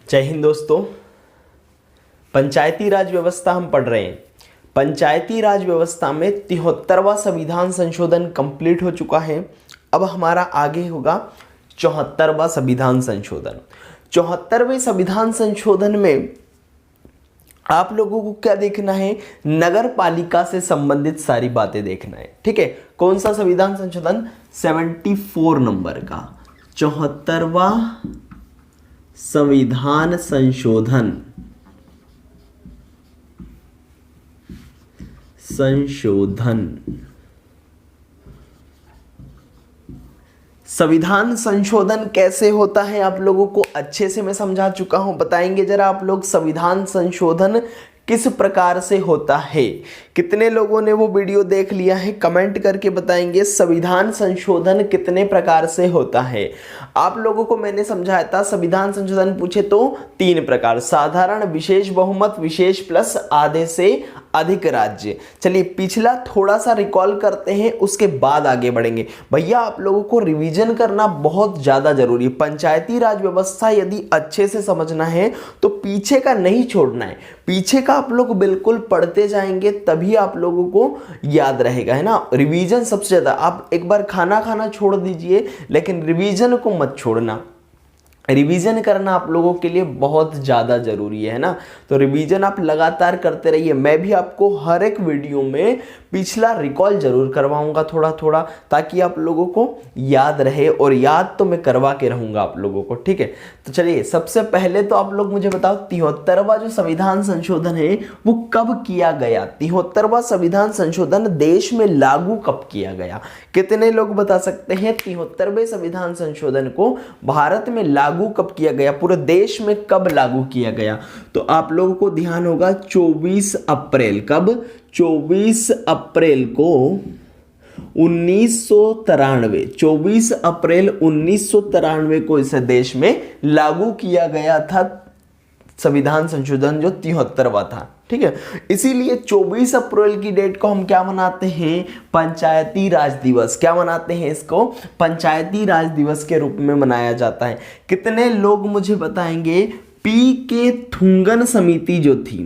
जय हिंद दोस्तों। पंचायती राज व्यवस्था हम पढ़ रहे हैं। पंचायती राज व्यवस्था में 73वां संविधान संशोधन कंप्लीट हो चुका है। अब हमारा आगे होगा 74वां संविधान संशोधन। 74वें संविधान संशोधन में आप लोगों को क्या देखना है? नगर पालिका से संबंधित सारी बातें देखना है। ठीक है, कौन सा संविधान संशोधन? 74 नंबर का 74वां संविधान संशोधन। संविधान संशोधन कैसे होता है आप लोगों को अच्छे से मैं समझा चुका हूं। बताएंगे जरा आप लोग संविधान संशोधन किस प्रकार से होता है। कितने लोगों ने वो वीडियो देख लिया है? कमेंट करके बताएंगे संविधान संशोधन कितने प्रकार से होता है। आप लोगों को मैंने समझाया था संविधान संशोधन पूछे तो 3 प्रकार: साधारण, विशेष बहुमत, विशेष प्लस आधे से अधिक राज्य। चलिए पिछला थोड़ा सा रिकॉल करते हैं, उसके बाद आगे बढ़ेंगे। भैया आप लोगों को रिवीजन करना बहुत ज्यादा जरूरी है। पंचायती राज व्यवस्था यदि अच्छे से समझना है तो पीछे का नहीं छोड़ना है। पीछे का आप लोग बिल्कुल पढ़ते जाएंगे तभी आप लोगों को याद रहेगा, है ना। रिवीजन सबसे ज्यादा, आप एक बार खाना खाना छोड़ दीजिए लेकिन रिवीजन को मत छोड़ना। रिवीजन करना आप लोगों के लिए बहुत ज़्यादा ज़रूरी है ना। तो रिवीजन आप लगातार करते रहिए। मैं भी आपको हर एक वीडियो में पिछला रिकॉल जरूर करवाऊंगा थोड़ा थोड़ा, ताकि आप लोगों को याद रहे, और याद तो मैं करवा के रहूंगा आप लोगों को। ठीक है, तो चलिए सबसे पहले तो आप लोग मुझे बताओ 73वां जो संविधान संशोधन है वो कब किया गया? 73वां संविधान संशोधन देश में लागू कब किया गया? कितने लोग बता सकते हैं 73वें संविधान संशोधन को भारत में लागू कब किया गया, पूरे देश में कब लागू किया गया? तो आप लोगों को ध्यान होगा 24 अप्रैल। कब? 24 अप्रैल को 1993। 24 अप्रैल 1993 को इसे देश में लागू किया गया था संविधान संशोधन जो 73वां था। ठीक है, इसीलिए 24 अप्रैल की डेट को हम क्या मनाते हैं? पंचायती राज दिवस। क्या मनाते हैं इसको? पंचायती राज दिवस के रूप में मनाया जाता है। कितने लोग मुझे बताएंगे पी के थुंगन समिति जो थी,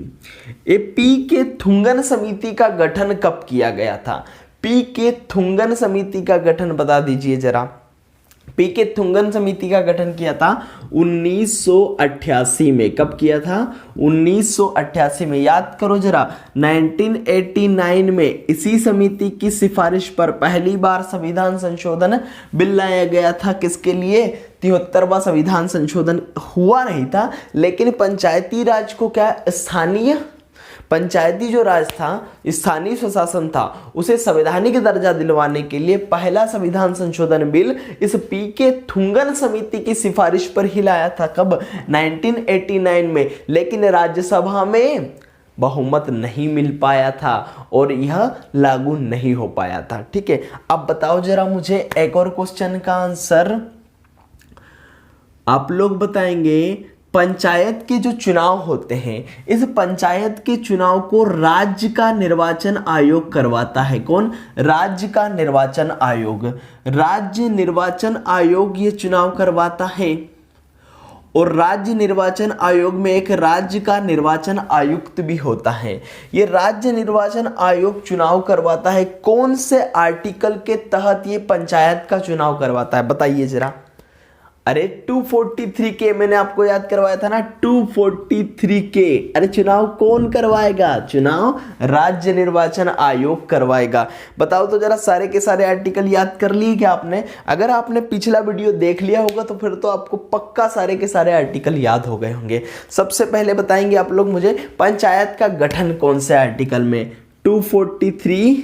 ये पी के थुंगन समिति का गठन कब किया गया था? पी के थुंगन समिति का गठन बता दीजिए जरा। पी के थुंगन समिति का गठन किया था 1988 में। कब किया था? 1988 में। याद करो जरा, 1989 में इसी समिति की सिफारिश पर पहली बार संविधान संशोधन बिल लाया गया था। किसके लिए? 73वां संविधान संशोधन हुआ नहीं था, लेकिन पंचायती राज को क्या, स्थानीय पंचायती जो राज था, स्थानीय स्वशासन था, उसे संवैधानिक दर्जा दिलवाने के लिए पहला संविधान संशोधन बिल इस पी के थुंगन समिति की सिफारिश पर ही लाया था। कब? 1989 में। लेकिन राज्यसभा में बहुमत नहीं मिल पाया था और यह लागू नहीं हो पाया था। ठीक है, अब बताओ जरा मुझे एक और क्वेश्चन का आंसर। आप लोग बताएंगे पंचायत के जो चुनाव होते हैं, इस पंचायत के चुनाव को राज्य का निर्वाचन आयोग करवाता है। कौन? राज्य का निर्वाचन आयोग। राज्य निर्वाचन आयोग ये चुनाव करवाता है, और राज्य निर्वाचन आयोग में एक राज्य का निर्वाचन आयुक्त भी होता है। ये राज्य निर्वाचन आयोग चुनाव करवाता है। कौन से आर्टिकल के तहत ये पंचायत का चुनाव करवाता है? बताइए जरा। अरे 243 के मैंने आपको याद करवाया था ना, 243 के। अरे चुनाव कौन करवाएगा? चुनाव राज्य निर्वाचन आयोग करवाएगा। बताओ तो जरा, सारे के सारे आर्टिकल याद कर लिए क्या आपने? अगर आपने पिछला वीडियो देख लिया होगा तो फिर तो आपको पक्का सारे के सारे आर्टिकल याद हो गए होंगे। सबसे पहले बताएंगे आप लोग मुझे पंचायत का गठन कौन से आर्टिकल में? 243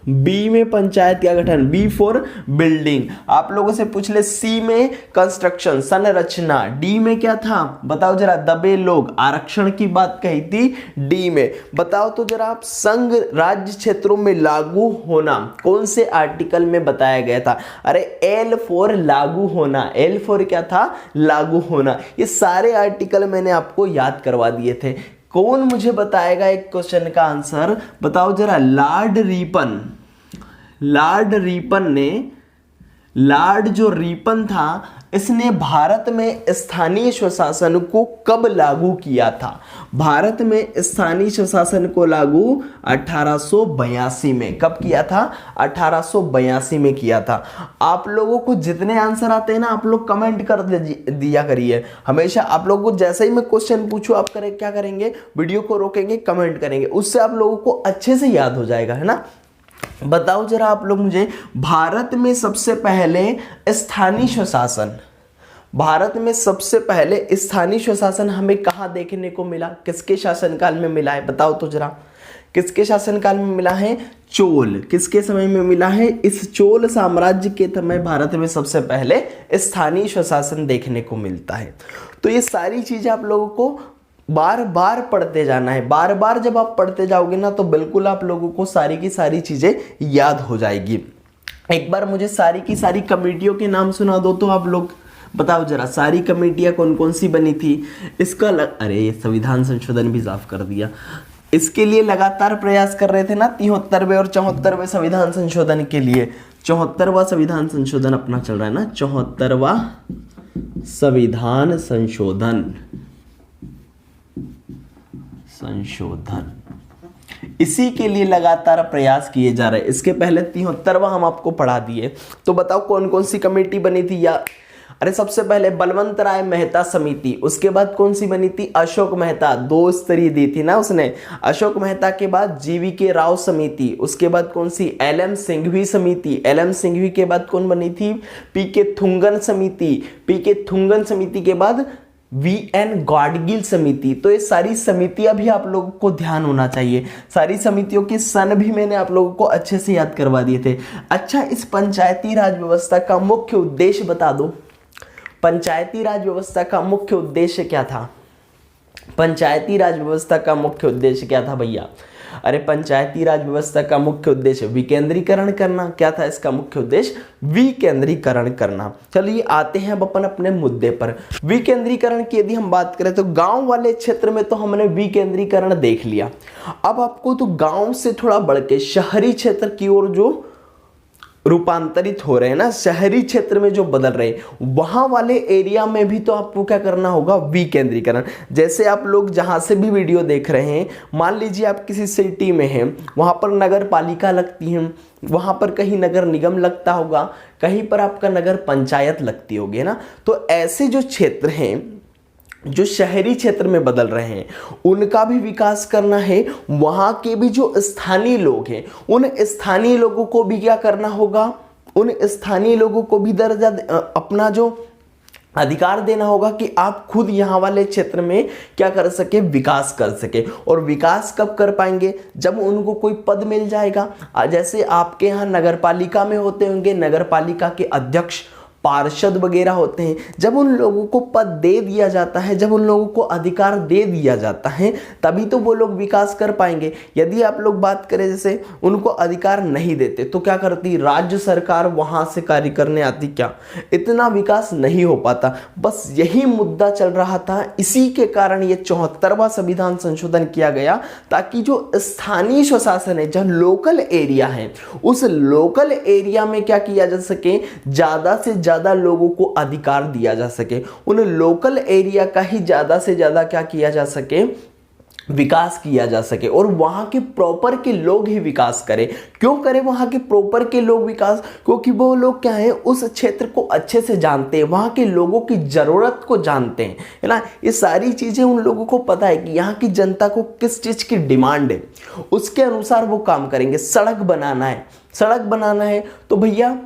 बी में पंचायत का गठन, बी फॉर बिल्डिंग। आप लोगों से पूछ ले, सी में कंस्ट्रक्शन, संरचना। डी में क्या था? बताओ जरा। दबे लोग, आरक्षण की बात कही थी डी में। बताओ तो जरा आप, संघ राज्य क्षेत्रों में लागू होना कौन से आर्टिकल में बताया गया था? अरे एल फॉर लागू होना। एल फॉर क्या था? लागू होना। ये सारे आर्टिकल मैंने आपको याद करवा दिए थे। कौन मुझे बताएगा एक क्वेश्चन का आंसर? बताओ जरा। लॉर्ड रिपन ने लॉर्ड जो रिपन था, इसने भारत में स्थानीय स्वशासन को कब लागू किया था? भारत में स्थानीय स्वशासन को लागू 1882 में। कब किया था? 1882 में किया था। आप लोगों को जितने आंसर आते हैं ना, आप लोग कमेंट कर दिया करिए। हमेशा आप लोगों को जैसे ही मैं क्वेश्चन पूछूं, आप क्या करेंगे? वीडियो को रोकेंगे, कमेंट करेंगे, उससे आप लोगों को अच्छे से याद हो जाएगा, है ना। बताओ जरा आप लोग मुझे, भारत में सबसे पहले स्थानीय स्वशासन, भारत में सबसे पहले स्थानीय स्वशासन हमें कहां देखने को मिला? किसके शासनकाल में मिला है? बताओ तो जरा, किसके शासनकाल में मिला है? चोल। किसके समय में मिला है? इस चोल साम्राज्य के समय भारत में सबसे पहले स्थानीय स्वशासन देखने को मिलता है। तो ये सारी चीजें आप लोगों को बार बार पढ़ते जाना है। बार बार जब आप पढ़ते जाओगे ना, तो बिल्कुल आप लोगों को सारी की सारी चीजें याद हो जाएगी। एक बार मुझे सारी की सारी कमेटियों के नाम सुना दो तो आप लोग बताओ जरा, सारी कमेटियां कौन कौन सी बनी थी? इसका अरे संविधान संशोधन भी साफ कर दिया। इसके लिए लगातार प्रयास कर रहे थे ना 73वें और 74वें संविधान संशोधन के लिए। 74वां संविधान संशोधन अपना चल रहा है ना, 74वां संविधान संशोधन इसी के लिए लगातार प्रयास किए जा रहे हैं। इसके पहले 73वां हम आपको पढ़ा दिए। तो बताओ कौन कौन सी कमेटी बनी थी? या अरे सबसे पहले बलवंत राय मेहता समिति, उसके बाद कौन सी बनी थी? अशोक मेहता, 2 स्तरीय दी थी ना उसने। अशोक मेहता के बाद जीवीके राव समिति, उसके बाद कौन सी? एलएम सिंघवी समिति। एलएम सिंघवी के बाद कौन बनी थी? पीके थुंगन समिति। पीके थुंगन समिति के बाद वीएन गाडगिल समिति। तो ये सारी समितियां भी आप लोगों को ध्यान होना चाहिए। सारी समितियों के सन भी मैंने आप लोगों को अच्छे से याद करवा दिए थे। अच्छा, इस पंचायती राज व्यवस्था का मुख्य उद्देश्य बता दो। पंचायती राज व्यवस्था का मुख्य उद्देश्य क्या था? पंचायती राज व्यवस्था का मुख्य उद्देश्य क्या था भैया? अरे पंचायती राज व्यवस्था का मुख्य उद्देश्य विकेंद्रीकरण करना। क्या था इसका मुख्य उद्देश्य? विकेंद्रीकरण करना। चलिए आते हैं अब अपन अपने मुद्दे पर। विकेंद्रीकरण की यदि हम बात करें तो गांव वाले क्षेत्र में तो हमने विकेंद्रीकरण देख लिया। अब आपको तो गांव से थोड़ा बढ़ के शहरी क्षेत्र की ओर जो रूपांतरित हो रहे हैं ना, शहरी क्षेत्र में जो बदल रहे हैं, वहां वाले एरिया में भी तो आपको क्या करना होगा? विकेंद्रीकरण। जैसे आप लोग जहां से भी वीडियो देख रहे हैं, मान लीजिए आप किसी सिटी में हैं, वहां पर नगर पालिका लगती है, वहां पर कहीं नगर निगम लगता होगा, कहीं पर आपका नगर पंचायत लगती होगी ना। तो ऐसे जो क्षेत्र हैं जो शहरी क्षेत्र में बदल रहे हैं, उनका भी विकास करना है। वहां के भी जो स्थानीय लोग हैं, उन स्थानीय लोगों को भी क्या करना होगा? उन स्थानीय लोगों को भी दर्जा, अपना जो अधिकार देना होगा कि आप खुद यहाँ वाले क्षेत्र में क्या कर सके? विकास कर सके। और विकास कब कर पाएंगे? जब उनको कोई पद मिल जाएगा। जैसे आपके यहाँ नगर पालिका में होते होंगे नगर पालिका के अध्यक्ष, पार्षद वगैरह होते हैं। जब उन लोगों को पद दे दिया जाता है, जब उन लोगों को अधिकार दे दिया जाता है, तभी तो वो लोग विकास कर पाएंगे। यदि आप लोग बात करें जैसे उनको अधिकार नहीं देते तो क्या करती? राज्य सरकार वहां से कार्य करने आती, क्या इतना विकास नहीं हो पाता। बस यही मुद्दा चल रहा था। इसी के कारण ये 74वां संविधान संशोधन किया गया, ताकि जो स्थानीय स्वशासन है, जहां लोकल एरिया है, उस लोकल एरिया में क्या किया जा सके? ज्यादा से ज्यादा लोगों को अधिकार दिया जा सके। उन लोकल एरिया का ही ज्यादा से ज्यादा क्या किया जा सके? विकास किया जा सके। और वहां के प्रॉपर के लोग ही विकास करें। क्यों करें वहां के प्रॉपर के लोग विकास? क्योंकि वो लोग क्या है, उस क्षेत्र को अच्छे से जानते हैं, वहां के लोगों की जरूरत को जानते हैं, है ना। ये सारी चीजें उन लोगों को पता है कि यहाँ की जनता को किस चीज की डिमांड है, उसके अनुसार वो काम करेंगे। सड़क बनाना है, सड़क बनाना है तो भैया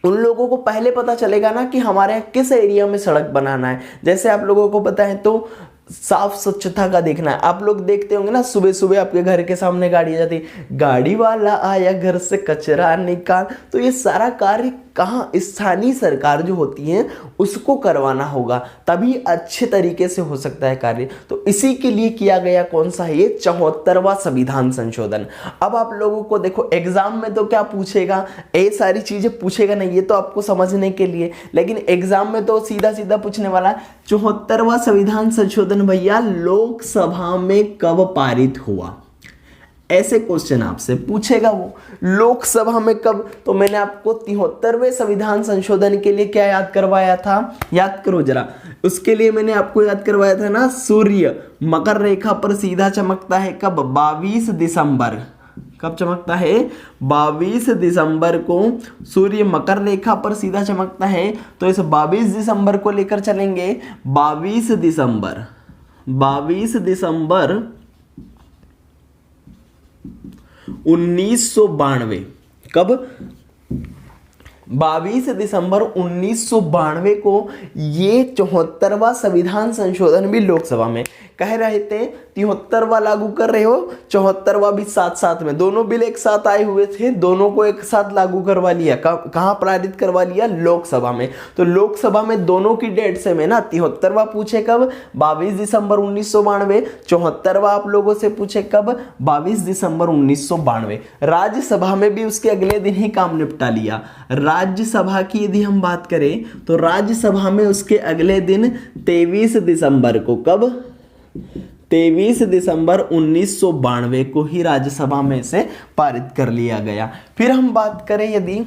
उन लोगों को पहले पता चलेगा ना कि हमारे यहाँ किस एरिया में सड़क बनाना है। जैसे आप लोगों को पता है तो साफ स्वच्छता का देखना है। आप लोग देखते होंगे ना, सुबह सुबह आपके घर के सामने गाड़ी जाती, गाड़ी वाला आया घर से कचरा निकाल। तो ये सारा कार्य कहाँ? स्थानीय सरकार जो होती है उसको करवाना होगा, तभी अच्छे तरीके से हो सकता है कार्य। तो इसी के लिए किया गया कौन सा है? ये 74वां संविधान संशोधन। अब आप लोगों को देखो एग्जाम में तो क्या पूछेगा? ये सारी चीजें पूछेगा नहीं, ये तो आपको समझने के लिए। लेकिन एग्जाम में तो सीधा सीधा पूछने वाला 74वां संविधान संशोधन भैया लोकसभा में कब पारित हुआ? ऐसे क्वेश्चन आपसे पूछेगा वो। लोकसभा में कब, तो मैंने आपको 73वें संविधान संशोधन के लिए क्या याद करवाया था, याद करो जरा। उसके लिए मैंने आपको याद करवाया था ना, सूर्य मकर रेखा पर सीधा चमकता है कब, 22 दिसंबर। कब चमकता है, 22 दिसंबर को सूर्य मकर रेखा पर सीधा चमकता है। तो इस 22 दिसंबर को लेकर चलेंगे। 22 दिसंबर 1992। कब, 22 दिसंबर 1992 को ये 74वां संविधान संशोधन भी लोकसभा में कह रहे थे। 73वां लागू कर रहे हो, 74वां भी साथ साथ में, दोनों बिल एक साथ आए हुए थे, दोनों को एक साथ लागू करवा लिया। कहां पारित करवा लिया, लोकसभा में। तो लोकसभा में दोनों की डेट से में ना, 73वां पूछे कब, 22 दिसंबर 1992। 74वां आप लोगों से पूछे कब, 22 दिसंबर 1992। राज्यसभा में भी उसके अगले दिन ही काम निपटा लिया। राज्यसभा की यदि हम बात करें तो राज्यसभा में उसके अगले दिन 23 दिसंबर को, कब, 23 दिसंबर 1992 को ही राज्यसभा में से पारित कर लिया गया। फिर हम बात करें यदि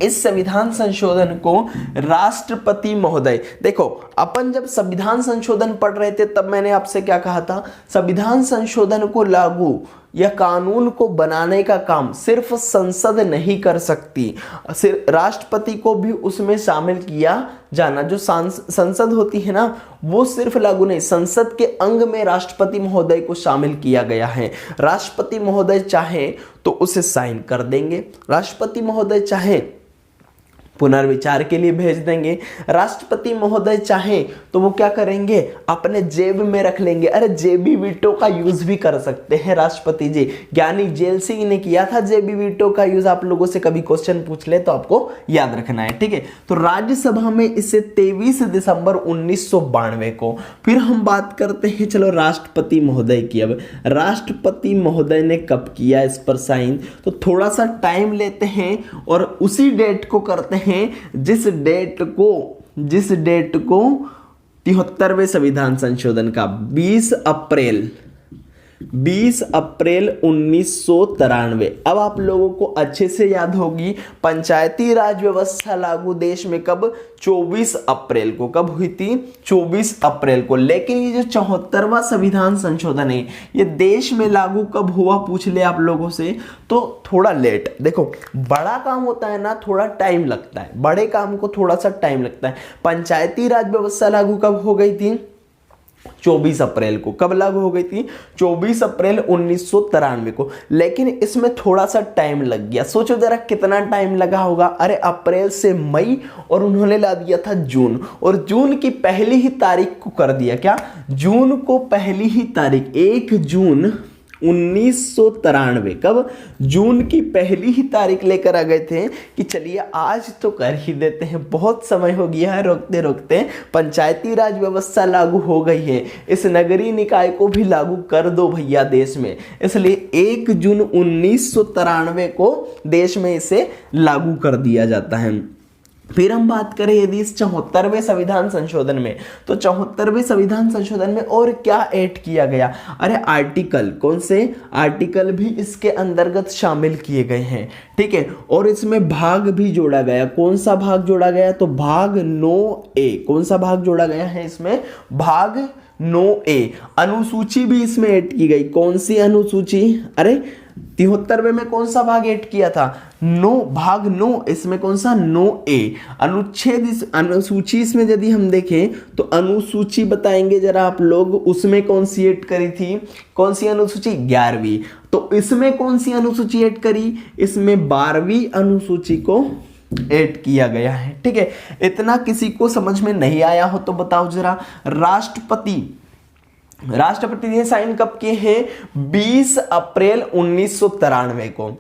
इस संविधान संशोधन को राष्ट्रपति महोदय, देखो अपन जब संविधान संशोधन पढ़ रहे थे तब मैंने आपसे क्या कहा था, संविधान संशोधन को लागू या कानून को बनाने का काम सिर्फ संसद नहीं कर सकती, सिर्फ राष्ट्रपति को भी उसमें शामिल किया जाना। जो संसद होती है ना, वो सिर्फ लागू नहीं, संसद के अंग में राष्ट्रपति महोदय को शामिल किया गया है। राष्ट्रपति महोदय चाहे तो उसे साइन कर देंगे, राष्ट्रपति महोदय चाहे पुनर्विचार के लिए भेज देंगे, राष्ट्रपति महोदय चाहे तो वो क्या करेंगे, अपने जेब में रख लेंगे। अरे जेबी वीटो का यूज भी कर सकते हैं राष्ट्रपति जी। ज्ञानी जेल सिंह ने किया था जेबी वीटो का यूज, आप लोगों से कभी क्वेश्चन पूछ ले तो आपको याद रखना है, ठीक है। तो राज्यसभा में इसे 23 दिसंबर 1992 को। फिर हम बात करते हैं चलो राष्ट्रपति महोदय की। अब राष्ट्रपति महोदय ने कब किया इस पर साइन, तो थोड़ा सा टाइम लेते हैं और उसी डेट को करते हैं जिस डेट को 73वें संविधान संशोधन का 20 अप्रैल 1993। अब आप लोगों को अच्छे से याद होगी, पंचायती राज व्यवस्था लागू देश में कब, 24 अप्रैल को। कब हुई थी, 24 अप्रैल को। लेकिन ये जो 74वां संविधान संशोधन है ये देश में लागू कब हुआ पूछ ले आप लोगों से, तो थोड़ा लेट। देखो बड़ा काम होता है ना, थोड़ा टाइम लगता है, बड़े काम को थोड़ा सा टाइम लगता है। पंचायती राज व्यवस्था लागू कब हो गई थी, 24 अप्रैल को। कब लागू हो गई थी, 24 अप्रैल 1993 को। लेकिन इसमें थोड़ा सा टाइम लग गया। सोचो जरा कितना टाइम लगा होगा। अरे अप्रैल से मई और उन्होंने ला दिया था जून, और जून की पहली ही तारीख को कर दिया क्या, जून को पहली ही तारीख 1 जून 1993। कब, जून की पहली ही तारीख लेकर आ गए थे कि चलिए आज तो कर ही देते हैं, बहुत समय हो गया है रोकते रोकते, पंचायती राज व्यवस्था लागू हो गई है, इस नगरीय निकाय को भी लागू कर दो भैया देश में। इसलिए 1 जून 1993 को देश में इसे लागू कर दिया जाता है। फिर हम बात करें यदि इस 74वें संविधान संशोधन में, तो 74वें संविधान संशोधन में और क्या ऐड किया गया, अरे आर्टिकल, कौन से आर्टिकल भी इसके अंतर्गत शामिल किए गए हैं, ठीक है। और इसमें भाग भी जोड़ा गया। कौन सा भाग जोड़ा गया, तो भाग 9A। कौन सा भाग जोड़ा गया है इसमें, भाग 9A। अनुसूची भी इसमें ऐड की गई। कौन सी अनुसूची, अरे 73वें में कौन सा भाग ऐड किया था, भाग 9। इसमें कौन सा, 9A अनुच्छेद। अनुसूची इसमें यदि हम देखें तो अनुसूची बताएंगे जरा आप लोग, उसमें कौन सी ऐड करी थी, कौन सी अनुसूची, 11वीं। तो इसमें कौन सी अनुसूची ऐड करी, इसमें 12वीं अनुसूची को ऐड किया गया है, ठीक है। इतना किसी को समझ में नहीं आया हो तो बताओ जरा। राष्ट्रपति ने साइन कब किए हैं, 20 अप्रैल 1993 को।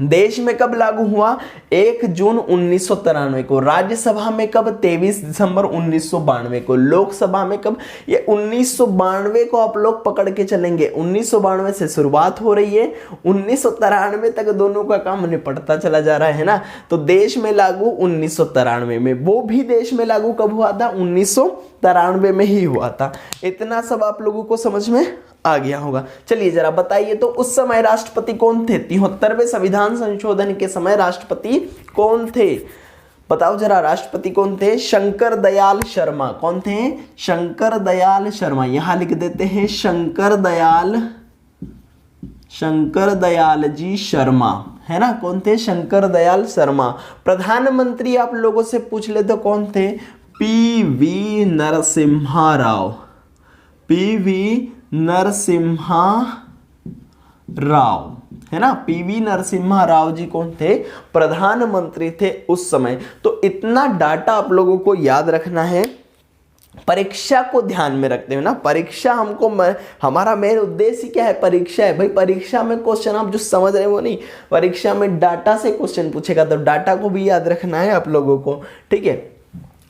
देश में कब लागू हुआ, 1 जून 1993 को। राज्यसभा में कब, 23 दिसंबर 1992 को। लोकसभा में कब, ये 1992 को आप लोग पकड़ के चलेंगे। 1992 से शुरुआत हो रही है, 1993 तक दोनों का काम निपटता चला जा रहा है ना। तो देश में लागू 1993 में, वो भी देश में लागू कब हुआ था, 1993 में ही हुआ था। इतना सब आप लोगों को समझ में आ गया होगा। चलिए जरा बताइए तो उस समय राष्ट्रपति कौन थे? 73वें संविधान संशोधन के समय राष्ट्रपति कौन थे? बताओ जरा, राष्ट्रपति कौन थे? शंकर दयाल शर्मा। कौन थे? शंकर दयाल शर्मा। यहां लिख देते हैं शंकर दयाल जी शर्मा, है ना। कौन थे? शंकर दयाल शर्मा। प्रधानमंत्री आप लोगों से पूछ ले तो कौन थे? पीवी नरसिम्हा राव। पीवी नरसिम्हा राव, है ना। पीवी नरसिम्हा राव जी कौन थे? प्रधानमंत्री थे उस समय। तो इतना डाटा आप लोगों को याद रखना है, परीक्षा को ध्यान में रखते हुए ना। परीक्षा हमारा मेन उद्देश्य क्या है? परीक्षा है भाई। परीक्षा में क्वेश्चन आप जो समझ रहे हैं वो नहीं, परीक्षा में डाटा से क्वेश्चन पूछेगा, तो डाटा को भी याद रखना है आप लोगों को, ठीक है।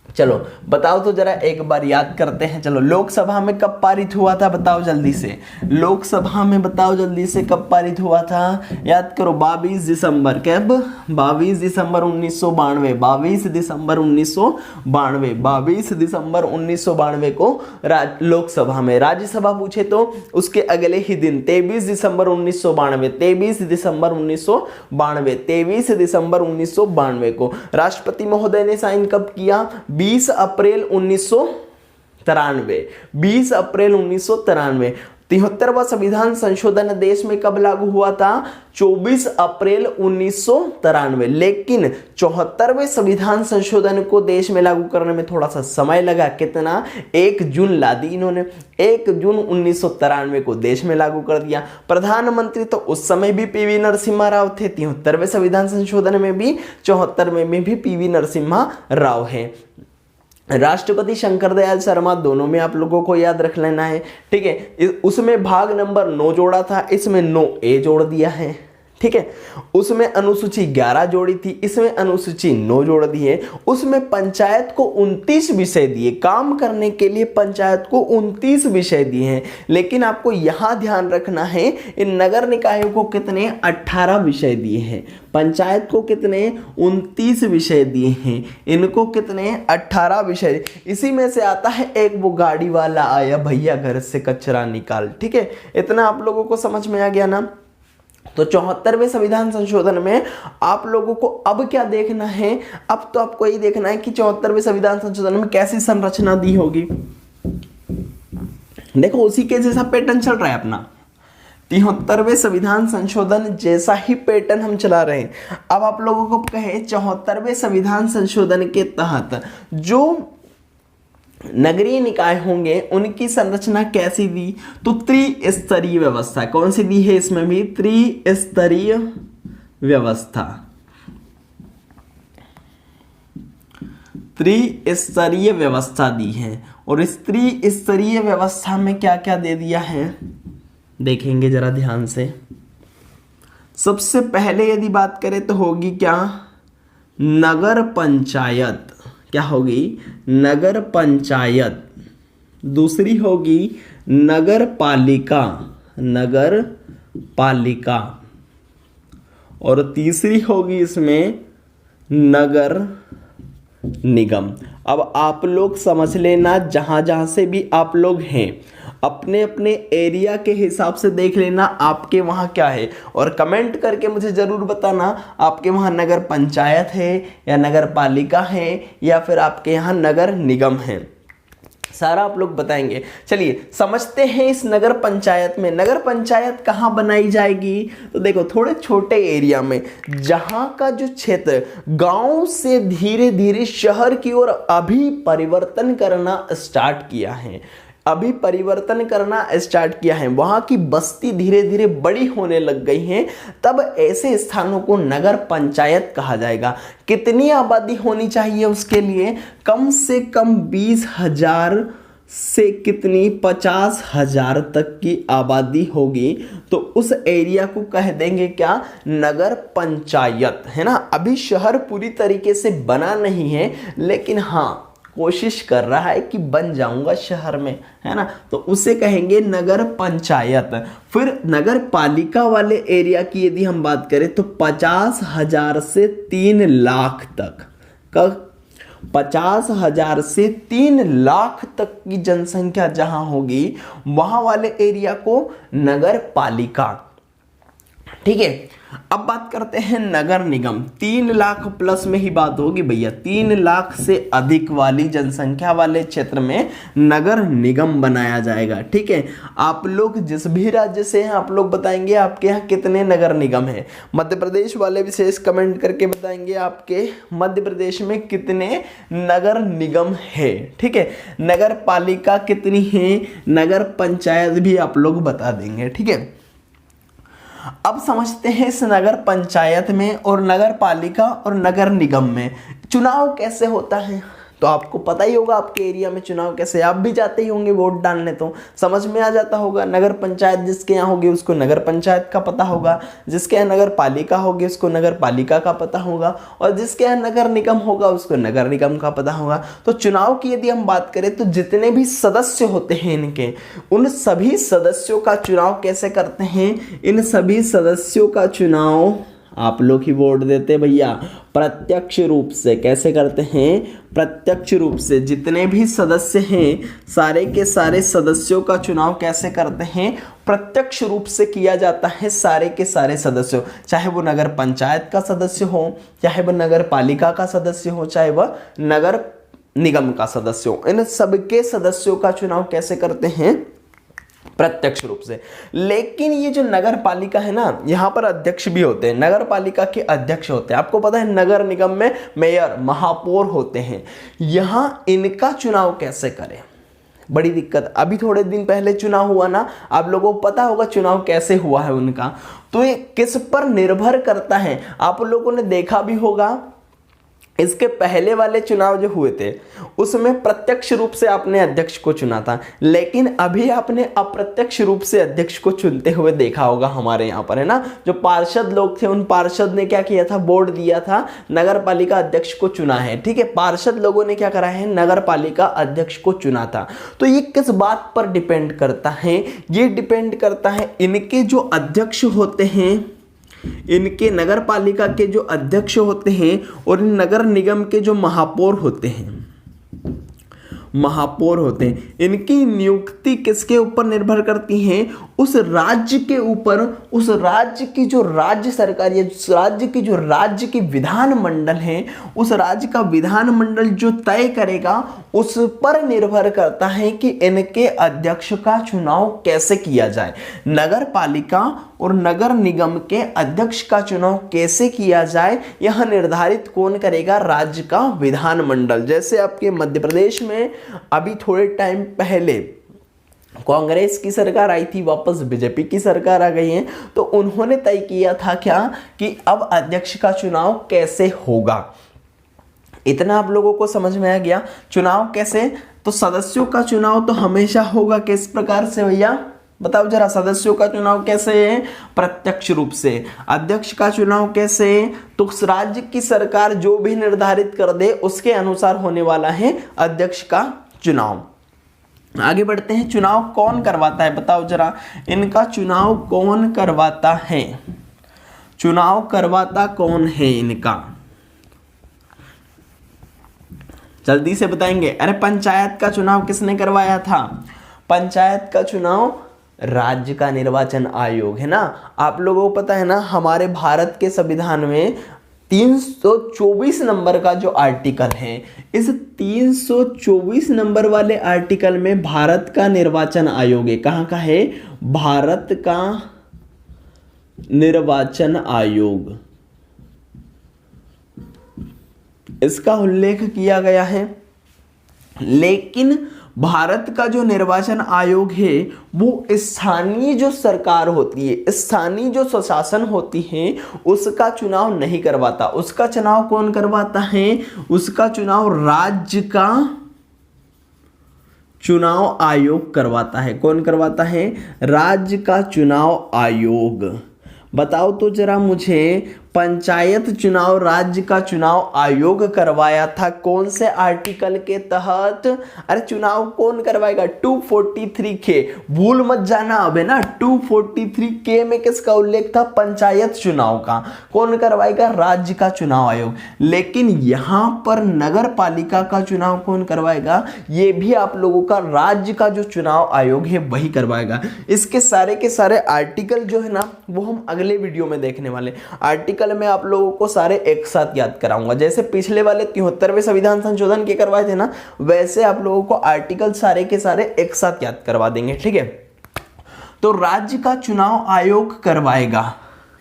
चलो बताओ तो जरा, एक बार याद करते हैं। चलो, लोकसभा में कब पारित हुआ था? बताओ जल्दी से। लोकसभा में बताओ जल्दी से कब पारित हुआ था? याद करो, 22 दिसंबर। कब? 22 दिसंबर 1992। 22 दिसंबर 1992। 22 दिसंबर 1992 को लोकसभा में। राज्यसभा पूछे तो उसके अगले ही दिन 23 दिसंबर 1992। 23 दिसंबर 1992। 23 दिसंबर 1992 को राष्ट्रपति महोदय ने साइन कब किया? 20 अप्रैल 1993। 20 अप्रैल 1993। 73वां संविधान संशोधन देश में कब लागू हुआ था? 24 अप्रैल 1993। लेकिन 74वें संविधान संशोधन को देश में लागू करने में थोड़ा सा समय लगा। कितना? 1 जून ला दी इन्होंने। 1 जून 1993 को देश में लागू कर दिया। प्रधानमंत्री तो उस समय भी पीवी नरसिम्हा राव थे। 73वें संविधान संशोधन में भी, 74 में भी पीवी नरसिम्हा राव है। राष्ट्रपति शंकर दयाल शर्मा, दोनों में आप लोगों को याद रख लेना है, ठीक है। उसमें भाग नंबर 9 जोड़ा था, इसमें 9A जोड़ दिया है, ठीक है। उसमें अनुसूची 11 जोड़ी थी, इसमें अनुसूची 9 जोड़ दी है। उसमें पंचायत को 29 विषय दिए, काम करने के लिए पंचायत को 29 विषय दिए हैं। लेकिन आपको यहां ध्यान रखना है, इन नगर निकायों को कितने? 18 विषय दिए हैं। पंचायत को कितने? 29 विषय दिए हैं, इनको कितने? 18 विषय। इसी में से आता है एक वो गाड़ी वाला आया, भैया घर से कचरा निकाल, ठीक है। इतना आप लोगों को समझ में आ गया ना। तो 74वें संविधान संशोधन में आप लोगों को अब क्या देखना है? अब तो आपको यही देखना है कि 74वें संविधान संशोधन में कैसी संरचना दी होगी। देखो, उसी के जैसा पैटर्न चल रहा है अपना। 73वें संविधान संशोधन जैसा ही पैटर्न हम चला रहे हैं। अब आप लोगों को कहे 74वें संविधान संशोधन के तहत जो नगरीय निकाय होंगे उनकी संरचना कैसी दी? तो त्रिस्तरीय व्यवस्था। कौन सी दी है? इसमें भी त्रिस्तरीय व्यवस्था। त्रिस्तरीय व्यवस्था दी है। और इस त्रिस्तरीय व्यवस्था में क्या क्या दे दिया है देखेंगे जरा ध्यान से। सबसे पहले यदि बात करें तो होगी क्या? नगर पंचायत। क्या होगी? नगर पंचायत। दूसरी होगी नगर पालिका। नगर पालिका। और तीसरी होगी इसमें नगर निगम। अब आप लोग समझ लेना, जहां जहां से भी आप लोग हैं अपने अपने एरिया के हिसाब से देख लेना आपके वहाँ क्या है, और कमेंट करके मुझे ज़रूर बताना आपके वहाँ नगर पंचायत है या नगर पालिका है या फिर आपके यहाँ नगर निगम है। सारा आप लोग बताएंगे। चलिए समझते हैं इस नगर पंचायत में। नगर पंचायत कहाँ बनाई जाएगी? तो देखो, थोड़े छोटे एरिया में, जहाँ का जो क्षेत्र गांव से धीरे धीरे शहर की ओर अभी परिवर्तन करना स्टार्ट किया है, अभी परिवर्तन करना स्टार्ट किया है, वहां की बस्ती धीरे धीरे बड़ी होने लग गई है, तब ऐसे स्थानों को नगर पंचायत कहा जाएगा। कितनी आबादी होनी चाहिए उसके लिए? कम से कम 20,000 से कितनी 50,000 तक की आबादी होगी तो उस एरिया को कह देंगे क्या? नगर पंचायत, है ना। अभी शहर पूरी तरीके से बना नहीं है, लेकिन हाँ कोशिश कर रहा है कि बन जाऊंगा शहर में, है ना, तो उसे कहेंगे नगर पंचायत। फिर नगर पालिका वाले एरिया की यदि हम बात करें तो 50,000 से 3 लाख तक का, 50,000 से 3 लाख तक की जनसंख्या जहां होगी वहां वाले एरिया को नगर पालिका, ठीक है। अब बात करते हैं नगर निगम। 3 लाख प्लस में ही बात होगी भैया, 3 लाख से अधिक वाली जनसंख्या वाले क्षेत्र में नगर निगम बनाया जाएगा, ठीक है। आप लोग जिस भी राज्य से हैं आप लोग बताएंगे आपके यहाँ कितने नगर निगम हैं। मध्य प्रदेश वाले विशेष कमेंट करके बताएंगे आपके मध्य प्रदेश में कितने नगर निगम है, ठीक है। नगर पालिका कितनी है, नगर पंचायत भी आप लोग बता देंगे, ठीक है। अब समझते हैं इस नगर पंचायत में और नगर पालिका और नगर निगम में चुनाव कैसे होता है। तो आपको पता ही होगा आपके एरिया में चुनाव कैसे, आप भी जाते ही होंगे वोट डालने, तो समझ में आ जाता होगा। नगर पंचायत जिसके यहाँ होगी उसको नगर पंचायत का पता होगा, जिसके यहाँ नगर पालिका होगी उसको नगर पालिका का पता होगा, और जिसके यहाँ नगर निगम होगा उसको नगर निगम का पता होगा। तो चुनाव की यदि हम बात करें तो जितने भी सदस्य होते हैं इनके, उन सभी सदस्यों का चुनाव कैसे करते हैं, इन सभी सदस्यों का चुनाव आप लोग ही वोट देते भैया प्रत्यक्ष रूप से। कैसे करते हैं, प्रत्यक्ष रूप से। जितने भी सदस्य हैं सारे के सारे सदस्यों का चुनाव कैसे करते हैं, प्रत्यक्ष रूप से किया जाता है। सारे के सारे सदस्यों, चाहे वो नगर पंचायत का सदस्य हो, चाहे वह नगर पालिका का सदस्य हो, चाहे वह नगर निगम का सदस्य हो, इन सबके सदस्यों का चुनाव कैसे करते हैं, प्रत्यक्ष रूप से। लेकिन ये जो नगर पालिका है ना, यहाँ पर अध्यक्ष भी होते हैं, नगर पालिका के अध्यक्ष होते हैं। आपको पता है नगर निगम में मेयर महापौर होते हैं। यहाँ इनका चुनाव कैसे करें, बड़ी दिक्कत। अभी थोड़े दिन पहले चुनाव हुआ ना, आप लोगों को पता होगा चुनाव कैसे हुआ है उनका। तो ये किस पर निर्भर करता है, आप लोगों ने देखा भी होगा इसके पहले वाले चुनाव जो हुए थे उसमें प्रत्यक्ष रूप से आपने अध्यक्ष को चुना था, लेकिन अभी आपने अप्रत्यक्ष रूप से अध्यक्ष को चुनते हुए देखा होगा हमारे यहाँ पर, है ना। जो पार्षद लोग थे उन पार्षद ने क्या किया था, वोट दिया था, नगर पालिका अध्यक्ष को चुना है, ठीक है। पार्षद लोगों ने क्या करा है, नगर पालिका अध्यक्ष को चुना था। तो ये किस बात पर डिपेंड करता है, ये डिपेंड करता है इनके जो अध्यक्ष होते हैं, इनके नगर पालिका के जो अध्यक्ष होते हैं और नगर निगम के जो महापौर होते हैं, महापौर होते हैं, इनकी नियुक्ति किसके ऊपर निर्भर करती है, उस राज्य के ऊपर। उस राज्य की जो राज्य सरकार या राज्य की जो राज्य की विधानमंडल है, उस राज्य का विधानमंडल जो तय करेगा उस पर निर्भर करता है कि इनके अध्यक्ष का चुनाव कैसे किया जाए। नगर पालिका और नगर निगम के अध्यक्ष का चुनाव कैसे किया जाए यह निर्धारित कौन करेगा, राज्य का विधानमंडल। जैसे आपके मध्य प्रदेश में अभी थोड़े टाइम पहले कांग्रेस की सरकार आई थी, वापस बीजेपी की सरकार आ गई है, तो उन्होंने तय किया था क्या कि अब अध्यक्ष का चुनाव कैसे होगा। इतना आप लोगों को समझ में आ गया। चुनाव कैसे, तो सदस्यों का चुनाव तो हमेशा होगा किस प्रकार से भैया, बताओ जरा। सदस्यों का चुनाव कैसे है, प्रत्यक्ष रूप से। अध्यक्ष का चुनाव कैसे, तो उस राज्य की सरकार जो भी निर्धारित कर दे उसके अनुसार होने वाला है अध्यक्ष का चुनाव। आगे बढ़ते हैं, चुनाव कौन करवाता है, बताओ जरा। इनका चुनाव कौन करवाता है, चुनाव करवाता कौन है इनका, जल्दी से बताएंगे। अरे पंचायत का चुनाव किसने करवाया था, पंचायत का चुनाव राज्य का निर्वाचन आयोग, है ना। आप लोगों को पता है ना हमारे भारत के संविधान में 324 नंबर का जो आर्टिकल है, इस 324 नंबर वाले आर्टिकल में भारत का निर्वाचन आयोग है। कहाँ का है, भारत का निर्वाचन आयोग, इसका उल्लेख किया गया है। लेकिन भारत का जो निर्वाचन आयोग है वो स्थानीय जो सरकार होती है, स्थानीय जो स्वशासन होती है उसका चुनाव नहीं करवाता। उसका चुनाव कौन करवाता है, उसका चुनाव राज्य का चुनाव आयोग करवाता है। कौन करवाता है, राज्य का चुनाव आयोग। बताओ तो जरा मुझे पंचायत चुनाव राज्य का चुनाव आयोग करवाया था? कौन से आर्टिकल के तहत? अरे चुनाव कौन करवाएगा? 243 के, भूल मत जाना अब है ना। 243 के में किसका उल्लेख था? पंचायत चुनाव का। कौन करवाएगा? राज्य का चुनाव आयोग। लेकिन यहां पर नगर पालिका का चुनाव कौन करवाएगा? ये भी आप लोगों का राज्य का जो चुनाव आयोग है वही करवाएगा। इसके सारे के सारे आर्टिकल जो है ना वो हम अगले वीडियो में देखने वाले। आर्टिकल में आप लोगों को सारे एक साथ याद कराऊंगा। जैसे पिछले वाले 73वें संविधान संशोधन के करवाए थे ना, वैसे आप लोगों को आर्टिकल सारे के सारे एक साथ याद करवा देंगे, ठीक है। तो राज्य का चुनाव आयोग करवाएगा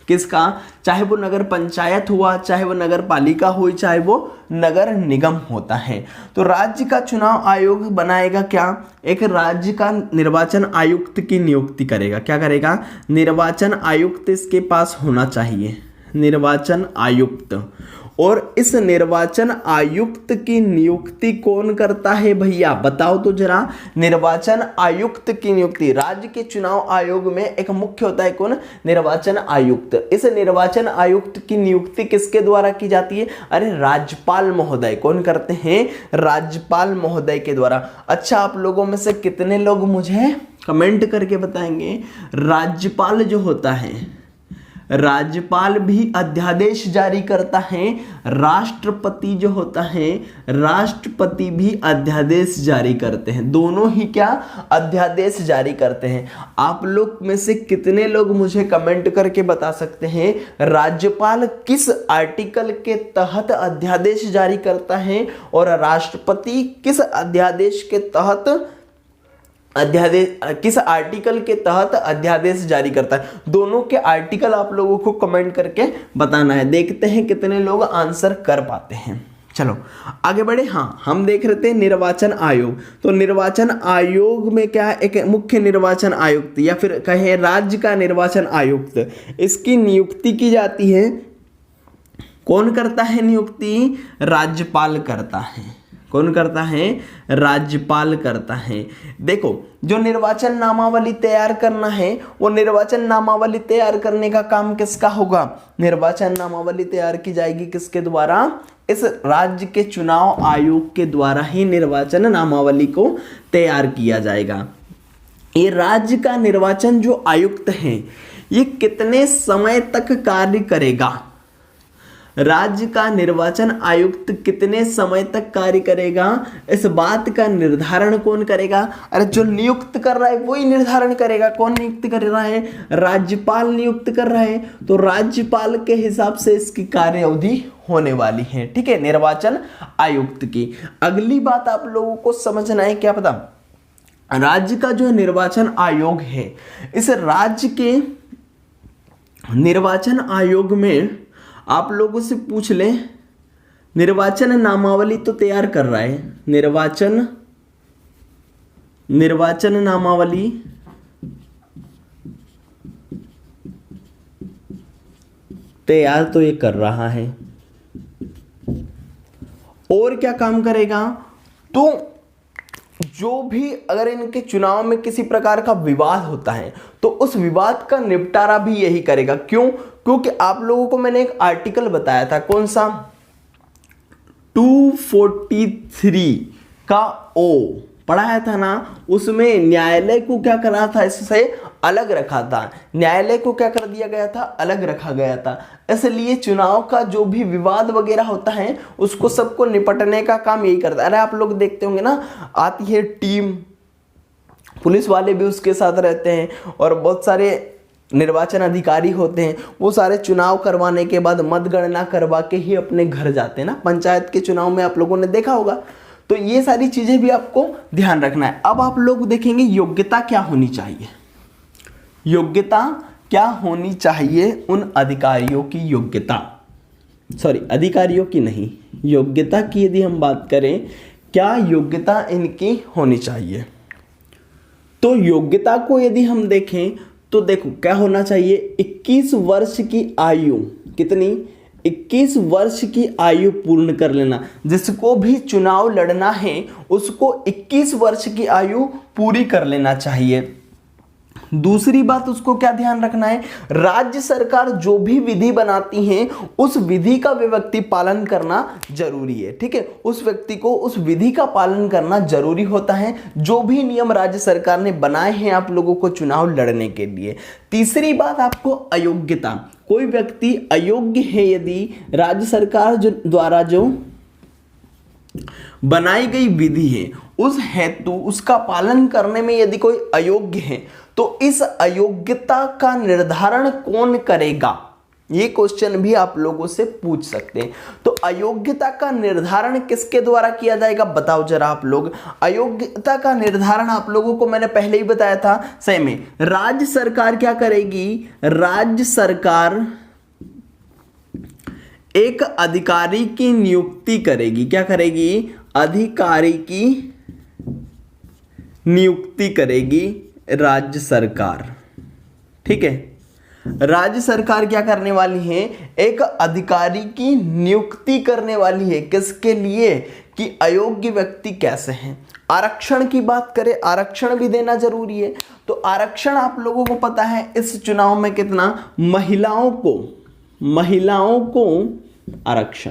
किसका? चाहे वो नगर पंचायत हुआ, चाहे वो नगर पालिका हुई, चाहे वो नगर निगम होता है। तो राज्य का चुनाव आयोग बनाएगा क्या? एक राज्य का निर्वाचन आयुक्त की नियुक्ति करेगा। क्या करेगा? निर्वाचन आयुक्त इसके पास होना चाहिए, निर्वाचन आयुक्त। और इस निर्वाचन आयुक्त की नियुक्ति कौन करता है भैया? बताओ तो जरा। निर्वाचन आयुक्त की नियुक्ति राज्य के चुनाव आयोग में एक मुख्य होता है कौन? निर्वाचन आयुक्त। इस निर्वाचन आयुक्त की नियुक्ति किसके द्वारा की जाती है? अरे राज्यपाल महोदय। कौन करते हैं? राज्यपाल महोदय के द्वारा। अच्छा, आप लोगों में से कितने लोग मुझे कमेंट करके बताएंगे राज्यपाल जो होता है, राज्यपाल भी अध्यादेश जारी करता है, राष्ट्रपति जो होता है, राष्ट्रपति भी अध्यादेश जारी करते हैं। दोनों ही क्या? अध्यादेश जारी करते हैं। आप लोग में से कितने लोग मुझे कमेंट करके बता सकते हैं राज्यपाल किस आर्टिकल के तहत अध्यादेश जारी करता है और राष्ट्रपति किस अध्यादेश के तहत किस आर्टिकल के तहत अध्यादेश जारी करता है? दोनों के आर्टिकल आप लोगों को कमेंट करके बताना है। देखते हैं कितने लोग आंसर कर पाते हैं। चलो आगे बढ़े। हाँ, हम देख रहे थे निर्वाचन आयोग। तो निर्वाचन आयोग में क्या? एक मुख्य निर्वाचन आयुक्त या फिर कहें राज्य का निर्वाचन आयुक्त, इसकी नियुक्ति की जाती है। कौन करता है नियुक्ति? राज्यपाल करता है। कौन करता है? राज्यपाल करता है। देखो, जो निर्वाचन नामावली तैयार करना है, वो निर्वाचन नामावली तैयार करने का काम किसका होगा? निर्वाचन नामावली तैयार की जाएगी किसके द्वारा? इस राज्य के चुनाव आयोग के द्वारा ही निर्वाचन नामावली को तैयार किया जाएगा। ये राज्य का निर्वाचन जो आयुक्त है, ये कितने समय तक कार्य करेगा? राज्य का निर्वाचन आयुक्त कितने समय तक कार्य करेगा? इस बात का निर्धारण कौन करेगा? अरे जो नियुक्त कर रहा है वही निर्धारण करेगा। कौन नियुक्त कर रहा है? राज्यपाल नियुक्त कर रहा है। तो राज्यपाल के हिसाब से इसकी कार्य अवधि होने वाली है, ठीक है, निर्वाचन आयुक्त की। अगली बात आप लोगों को समझना है, क्या पता? राज्य का जो निर्वाचन आयोग है, इस राज्य के निर्वाचन आयोग में आप लोगों से पूछ ले, निर्वाचन नामावली तो तैयार कर रहा है, निर्वाचन नामावली तैयार तो ये कर रहा है, और क्या काम करेगा? तो जो भी अगर इनके चुनाव में किसी प्रकार का विवाद होता है तो उस विवाद का निपटारा भी यही करेगा। क्यों? क्योंकि आप लोगों को मैंने एक आर्टिकल बताया था, कौन सा? 243 का ओ पढ़ाया था ना, उसमें न्यायालय को क्या करा था? इससे अलग रखा था। न्यायालय को क्या कर दिया गया था? अलग रखा गया था। इसलिए चुनाव का जो भी विवाद वगैरह होता है उसको सबको निपटने का काम यही करता है। अरे आप लोग देखते होंगे ना, आती है टीम, पुलिस वाले भी उसके साथ रहते हैं और बहुत सारे निर्वाचन अधिकारी होते हैं, वो सारे चुनाव करवाने के बाद मतगणना करवा के ही अपने घर जाते हैं ना। पंचायत के चुनाव में आप लोगों ने देखा होगा। तो ये सारी चीजें भी आपको ध्यान रखना है। अब आप लोग देखेंगे योग्यता क्या होनी चाहिए। योग्यता क्या होनी चाहिए उन अधिकारियों की? अधिकारियों की नहीं, योग्यता की यदि हम बात करें, क्या योग्यता इनकी होनी चाहिए? तो योग्यता को यदि हम देखें तो देखो क्या होना चाहिए? 21 वर्ष की आयु, कितनी? 21 वर्ष की आयु पूर्ण कर लेना। जिसको भी चुनाव लड़ना है उसको 21 वर्ष की आयु पूरी कर लेना चाहिए। दूसरी बात उसको क्या ध्यान रखना है, राज्य सरकार जो भी विधि बनाती है उस विधि का वे व्यक्ति पालन करना जरूरी है। ठीक है, उस व्यक्ति को उस विधि का पालन करना जरूरी होता है, जो भी नियम राज्य सरकार ने बनाए हैं आप लोगों को चुनाव लड़ने के लिए। तीसरी बात आपको अयोग्यता, कोई व्यक्ति अयोग्य है यदि राज्य सरकार द्वारा जो बनाई गई विधि है उस हेतु उसका पालन करने में यदि कोई अयोग्य है तो इस अयोग्यता का निर्धारण कौन करेगा, ये क्वेश्चन भी आप लोगों से पूछ सकते हैं। तो अयोग्यता का निर्धारण किसके द्वारा किया जाएगा बताओ जरा आप लोग। अयोग्यता का निर्धारण आप लोगों को मैंने पहले ही बताया था, सही में राज्य सरकार क्या करेगी, राज्य सरकार एक अधिकारी की नियुक्ति करेगी। क्या करेगी, अधिकारी की नियुक्ति करेगी राज्य सरकार। ठीक है, राज्य सरकार क्या करने वाली है, एक अधिकारी की नियुक्ति करने वाली है। किसके लिए, कि अयोग्य व्यक्ति कैसे हैं। आरक्षण की बात करें, आरक्षण भी देना जरूरी है। तो आरक्षण आप लोगों को पता है इस चुनाव में कितना, महिलाओं को आरक्षण।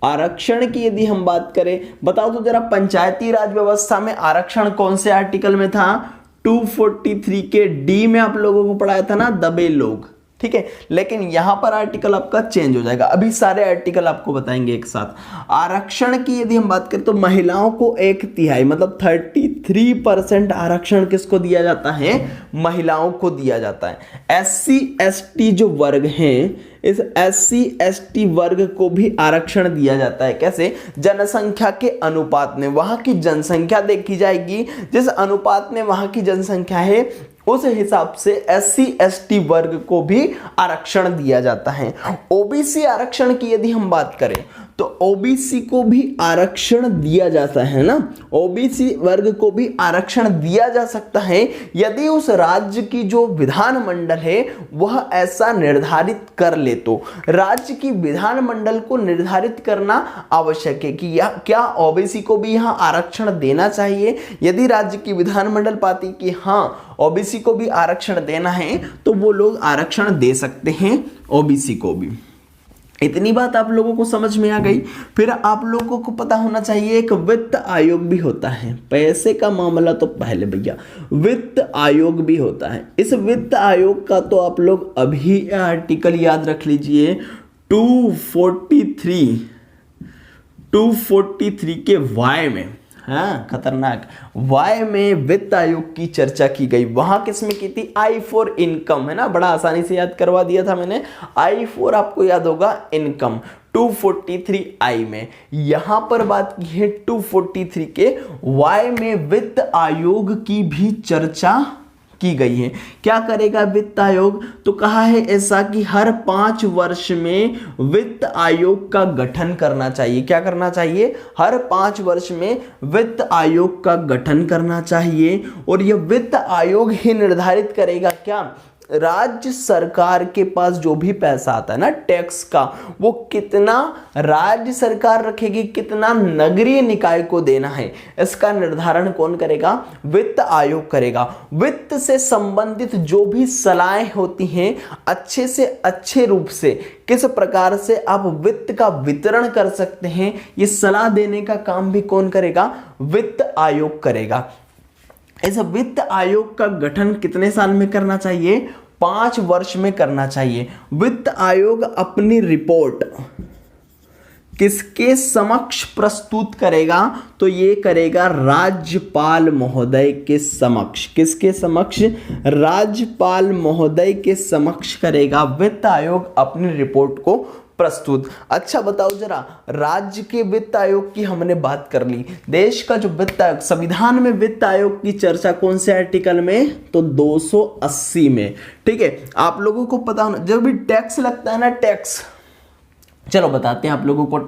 आरक्षण की यदि हम बात करें, बताओ तो जरा पंचायती राज व्यवस्था में आरक्षण कौन से आर्टिकल में था, 243 के डी में आप लोगों को पढ़ाया था ना, दबे लोग। ठीक है, लेकिन यहां पर आर्टिकल आपका चेंज हो जाएगा। अभी सारे आर्टिकल आपको बताएंगे एक साथ। आरक्षण की यदि हम बात करें तो महिलाओं को 1/3 मतलब 33% आरक्षण किसको दिया जाता है, महिलाओं को दिया जाता है। SC ST जो वर्ग हैं, इस SC ST वर्ग को भी आरक्षण दिया जाता है। कैसे, जनसंख्या के अनुपात में, वहां की जनसंख्या देखी जाएगी, जिस अनुपात में वहां की जनसंख्या है उस हिसाब से SC ST वर्ग को भी आरक्षण दिया जाता है। OBC आरक्षण की यदि हम बात करें तो OBC को भी आरक्षण दिया जाता है ना, OBC वर्ग को भी आरक्षण दिया जा सकता है यदि उस राज्य की जो विधानमंडल है वह ऐसा निर्धारित कर ले। तो राज्य की विधानमंडल को निर्धारित करना आवश्यक है कि क्या OBC को भी यहां आरक्षण देना चाहिए। यदि राज्य की विधानमंडल पाती कि हाँ OBC को भी आरक्षण देना है तो वो लोग आरक्षण दे सकते हैं OBC को भी। इतनी बात आप लोगों को समझ में आ गई। फिर आप लोगों को पता होना चाहिए एक वित्त आयोग भी होता है। पैसे का मामला तो पहले भैया, वित्त आयोग भी होता है। इस वित्त आयोग का तो आप लोग अभी आर्टिकल याद रख लीजिए, 243 के वाई में, हाँ खतरनाक, वाई में वित्त आयोग की चर्चा की गई। वहां किसमें की थी, I फॉर इनकम, है ना, बड़ा आसानी से याद करवा दिया था मैंने। I फॉर आपको याद होगा इनकम, 243I में। यहां पर बात की है 243 के वाई में वित्त आयोग की भी चर्चा की गई है। क्या करेगा वित्त आयोग, तो कहा है ऐसा कि हर 5 वर्ष में वित्त आयोग का गठन करना चाहिए। क्या करना चाहिए, हर 5 वर्ष में वित्त आयोग का गठन करना चाहिए। और यह वित्त आयोग ही निर्धारित करेगा क्या, राज्य सरकार के पास जो भी पैसा आता है ना टैक्स का, वो कितना राज्य सरकार रखेगी, कितना नगरीय निकाय को देना है, इसका निर्धारण कौन करेगा, वित्त आयोग करेगा। वित्त से संबंधित जो भी सलाहें होती हैं, अच्छे से अच्छे रूप से किस प्रकार से आप वित्त का वितरण कर सकते हैं, ये सलाह देने का काम भी कौन करेगा, वित्त आयोग करेगा। इस वित्त आयोग का गठन कितने साल में करना चाहिए, 5 वर्ष में करना चाहिए। वित्त आयोग अपनी रिपोर्ट किसके समक्ष प्रस्तुत करेगा, तो ये करेगा राज्यपाल महोदय के समक्ष। किसके समक्ष, राज्यपाल महोदय के समक्ष करेगा वित्त आयोग अपनी रिपोर्ट को प्रस्तुत। अच्छा बताओ जरा, राज्य के वित्त आयोग की हमने बात कर ली, देश का जो वित्त आयोग, संविधान में वित्त आयोग की चर्चा कौन से आर्टिकल में, तो 280 में। ठीक है, आप लोगों को पता होना, जब भी टैक्स लगता है ना, टैक्स, चलो बताते हैं आप लोगों को।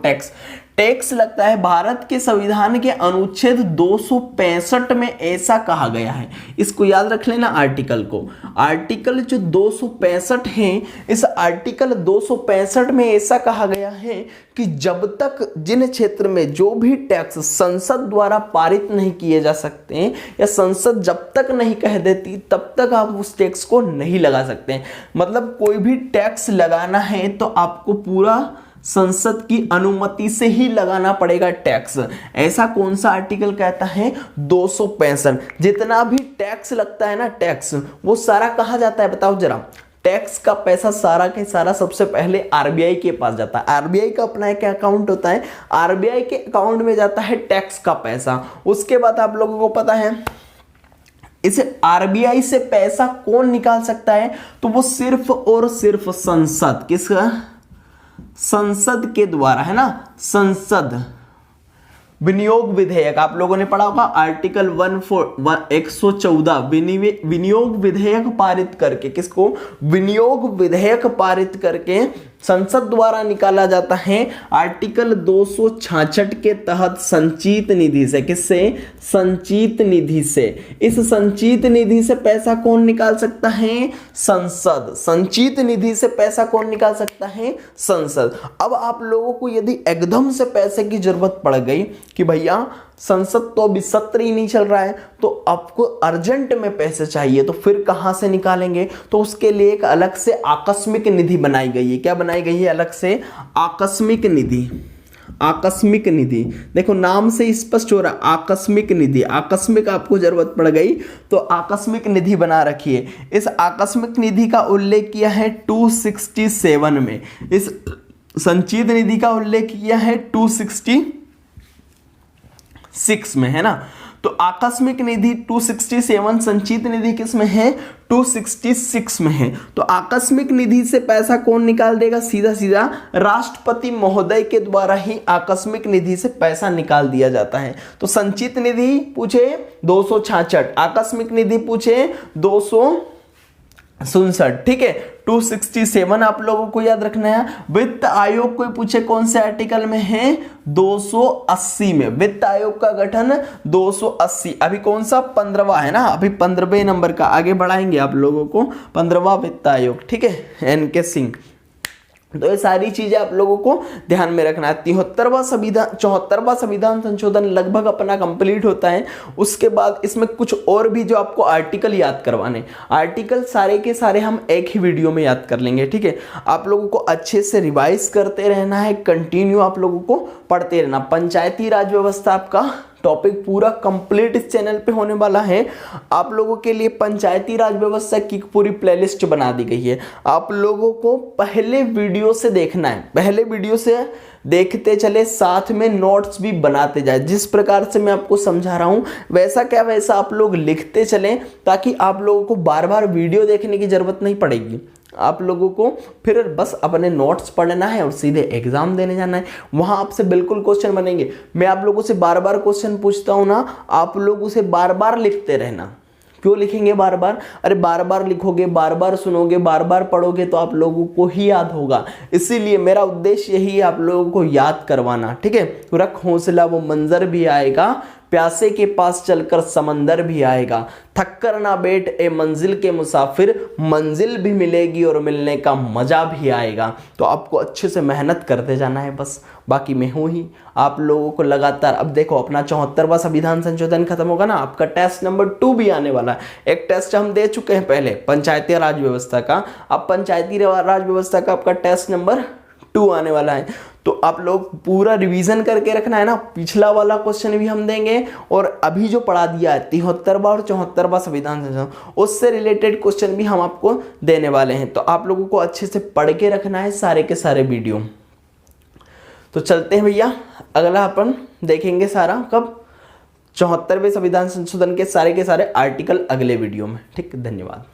टैक्स लगता है। भारत के संविधान के अनुच्छेद 265 में ऐसा कहा गया है, इसको याद रख लेना आर्टिकल को। आर्टिकल जो 265 है, इस आर्टिकल 265 में ऐसा कहा गया है कि जब तक जिन क्षेत्र में जो भी टैक्स संसद द्वारा पारित नहीं किए जा सकते हैं या संसद जब तक नहीं कह देती तब तक आप उस टैक्स को नहीं लगा सकते हैं। मतलब कोई भी टैक्स लगाना है तो आपको पूरा संसद की अनुमति से ही लगाना पड़ेगा टैक्स। ऐसा कौन सा आर्टिकल कहता है? 265। जितना भी टैक्स लगता है ना, टैक्स वो सारा कहाँ जाता है बताओ जरा? टैक्स का पैसा सारा के सारा सबसे पहले आरबीआई के पास जाता है। आरबीआई का अपना एक अकाउंट होता है, आरबीआई के अकाउंट में जाता है टैक्स का पैसा। उसके बाद आप लोगों को पता है इसे आरबीआई से पैसा कौन निकाल सकता है? तो वो सिर्फ और सिर्फ संसद। किसका? संसद के द्वारा, है ना। संसद विनियोग विधेयक आप लोगों ने पढ़ा होगा, आर्टिकल 114 विनियोग विधेयक पारित करके, किसको? विनियोग विधेयक पारित करके संसद द्वारा निकाला जाता है। आर्टिकल 266 के तहत संचित निधि से। किससे? संचित निधि से। इस संचित निधि से पैसा कौन निकाल सकता है? संसद। संचित निधि से पैसा कौन निकाल सकता है? संसद। अब आप लोगों को यदि एकदम से पैसे की जरूरत पड़ गई कि भैया संसद तो अभी सत्र ही नहीं चल रहा है, तो आपको अर्जेंट में पैसे चाहिए, तो फिर कहां से निकालेंगे? तो उसके लिए एक अलग से आकस्मिक निधि बनाई गई है। क्या बनाई गई है? अलग से आकस्मिक निधि। आकस्मिक निधि देखो नाम से स्पष्ट हो रहा, आकस्मिक निधि। आकस्मिक आपको जरूरत पड़ गई तो आकस्मिक निधि बना रखिए। इस आकस्मिक निधि का उल्लेख किया है 267 में। इस संचित निधि का उल्लेख किया है 266 में, है ना। तो आकस्मिक निधि 267, संचित निधि किस में है? 266 में है। तो आकस्मिक निधि से पैसा कौन निकाल देगा? सीधा सीधा राष्ट्रपति महोदय के द्वारा ही आकस्मिक निधि से पैसा निकाल दिया जाता है। तो संचित निधि पूछे 266, आकस्मिक निधि पूछे 267, ठीक है। 267 आप लोगों को याद रखना है। वित्त आयोग को पूछे कौन से आर्टिकल में है? 280 में। वित्त आयोग का गठन 280, अभी कौन सा? 15वां है ना, अभी 15वें नंबर का आगे बढ़ाएंगे आप लोगों को, 15वां वित्त आयोग, ठीक है, एन के सिंह। तो ये सारी चीजें आप लोगों को ध्यान में रखना है। 74वां संविधान संशोधन लगभग अपना कंप्लीट होता है। उसके बाद इसमें कुछ और भी जो आपको आर्टिकल याद करवाने, आर्टिकल सारे के सारे हम एक ही वीडियो में याद कर लेंगे, ठीक है। आप लोगों को अच्छे से रिवाइज करते रहना है, कंटिन्यू आप लोगों को पढ़ते रहना। पंचायती राज व्यवस्था आपका टॉपिक पूरा कंप्लीट इस चैनल पे होने वाला है। आप लोगों के लिए पंचायती राज व्यवस्था की पूरी प्लेलिस्ट बना दी गई है। आप लोगों को पहले वीडियो से देखना है, पहले वीडियो से देखते चले, साथ में नोट्स भी बनाते जाए। जिस प्रकार से मैं आपको समझा रहा हूं वैसा आप लोग लिखते चलें, ताकि आप लोगों को बार बार वीडियो देखने की जरूरत नहीं पड़ेगी। आप लोगों को फिर बस अपने नोट्स पढ़ना है और सीधे एग्जाम देने जाना है। वहां आपसे बिल्कुल क्वेश्चन बनेंगे। मैं आप लोगों से बार बार क्वेश्चन पूछता हूं ना, आप लोग उसे बार बार लिखते रहना। क्यों लिखेंगे बार बार? अरे बार बार लिखोगे, बार बार सुनोगे, बार बार पढ़ोगे तो आप लोगों को ही याद होगा। इसीलिए मेरा उद्देश्य यही है आप लोगों को याद करवाना, ठीक है। रख हौसला, वो मंजर भी आएगा, प्यासे के पास चलकर समंदर भी आएगा। थक कर ना बैठ ए मंजिल के मुसाफिर, मंजिल भी मिलेगी और मिलने का मजा भी आएगा। तो आपको अच्छे से मेहनत करते जाना है बस, बाकी मैं हूं ही आप लोगों को लगातार। अब देखो अपना 74वां संविधान संशोधन खत्म होगा ना, आपका टेस्ट नंबर 2 भी आने वाला है। एक टेस्ट हम दे चुके हैं पहले पंचायती राज व्यवस्था का, अब पंचायती राज व्यवस्था का आपका टेस्ट नंबर 2 आने वाला है। तो आप लोग पूरा रिवीजन करके रखना है ना। पिछला वाला क्वेश्चन भी हम देंगे और अभी जो पढ़ा दिया है 73वां और 74वां संविधान संशोधन, उससे रिलेटेड क्वेश्चन भी हम आपको देने वाले हैं। तो आप लोगों को अच्छे से पढ़ के रखना है सारे के सारे वीडियो। तो चलते हैं भैया, अगला अपन देखेंगे सारा कब? 74वें संविधान संशोधन के सारे आर्टिकल अगले वीडियो में। ठीक, धन्यवाद।